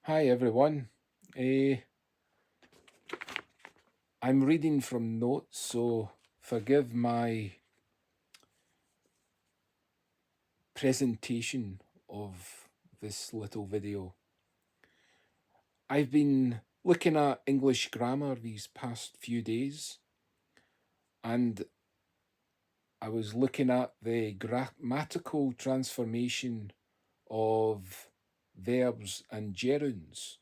Hi everyone. I'm reading from notes, so forgive my presentation of this little video. I've been looking at English grammar these past few days, and I was looking at the grammatical transformation of verbs and gerunds.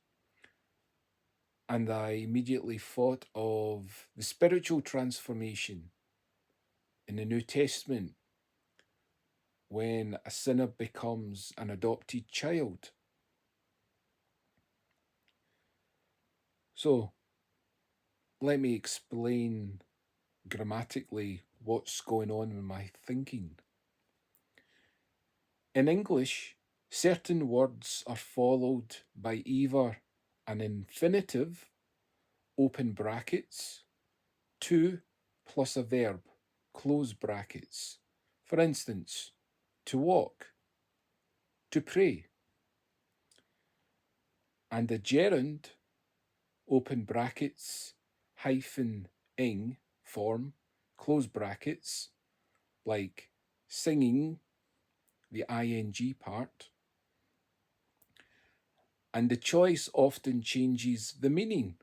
And I immediately thought of the spiritual transformation in the New Testament when a sinner becomes an adopted child. So let me explain grammatically what's going on with my thinking. In English, certain words are followed by either an infinitive, open brackets, to plus a verb, close brackets. For instance, to walk, to pray. And a gerund, open brackets, hyphen ing form, close brackets, like singing, the ing part. And the choice often changes the meaning.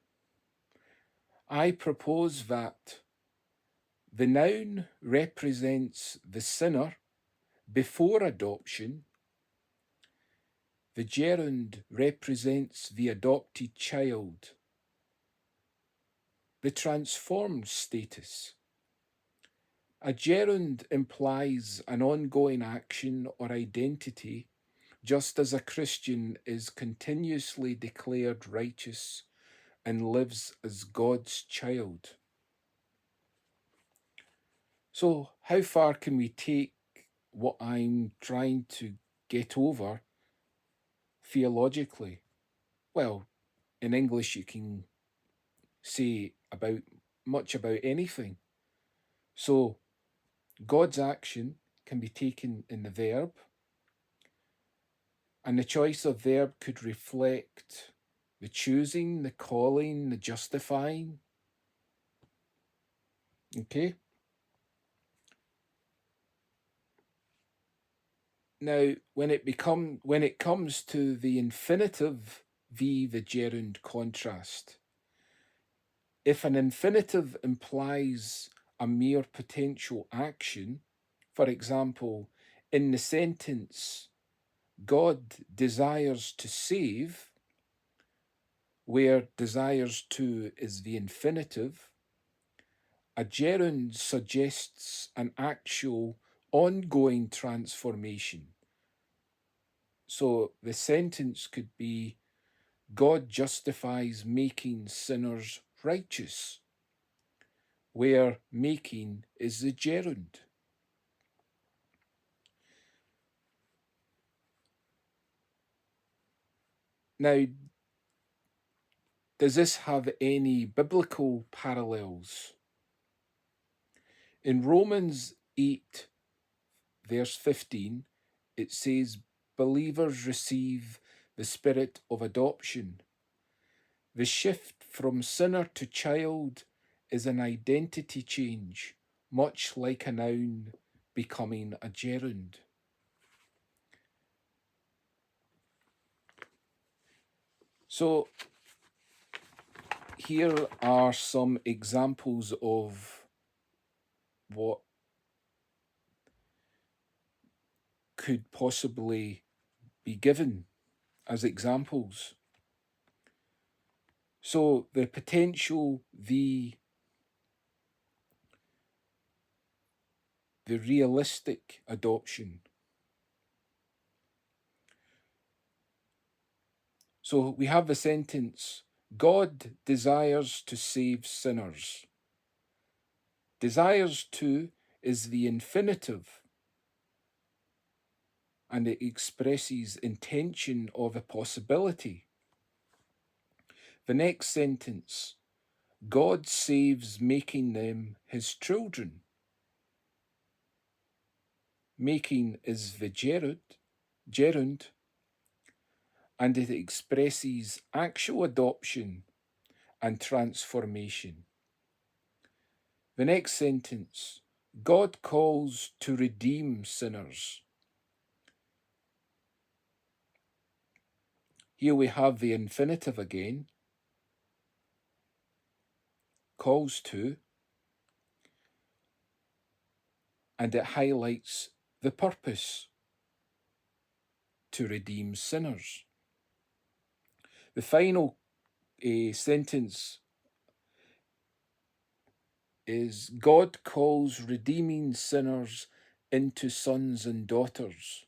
I propose that the noun represents the sinner before adoption, the gerund represents the adopted child, the transformed status. A gerund implies an ongoing action or identity, just as a Christian is continuously declared righteous and lives as God's child. So, how far can we take what I'm trying to get over theologically? Well, in English, you can say much about anything. So, God's action can be taken in the verb, and the choice of verb could reflect the choosing, the calling, the justifying. Okay? Now, when it comes to the infinitive v the gerund contrast, if an infinitive implies a mere potential action, for example, in the sentence, God desires to save, where desires to is the infinitive, a gerund suggests an actual ongoing transformation. So the sentence could be, God justifies making sinners righteous, where making is the gerund. Now, does this have any biblical parallels? In Romans 8, verse 15, it says, believers receive the spirit of adoption. The shift from sinner to child is an identity change, much like a noun becoming a gerund. So here are some examples of what could possibly be given as examples. So the potential, the realistic adoption. So we have the sentence, God desires to save sinners. Desires to is the infinitive, and it expresses intention of a possibility. The next sentence, God saves making them his children. Making is the gerund, and it expresses actual adoption and transformation. The next sentence, God calls to redeem sinners. Here we have the infinitive again, calls to, and it highlights the purpose, to redeem sinners. The final sentence is God calls redeeming sinners into sons and daughters.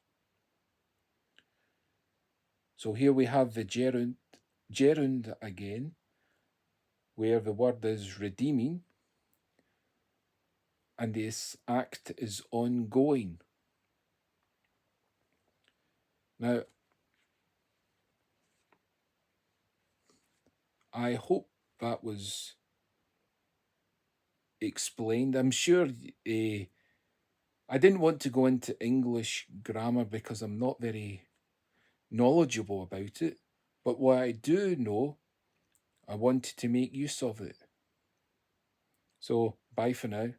So here we have the gerund again, where the word is redeeming, and this act is ongoing. Now, I hope that was explained. I'm sure I didn't want to go into English grammar because I'm not very knowledgeable about it, but what I do know, I wanted to make use of it. So, bye for now.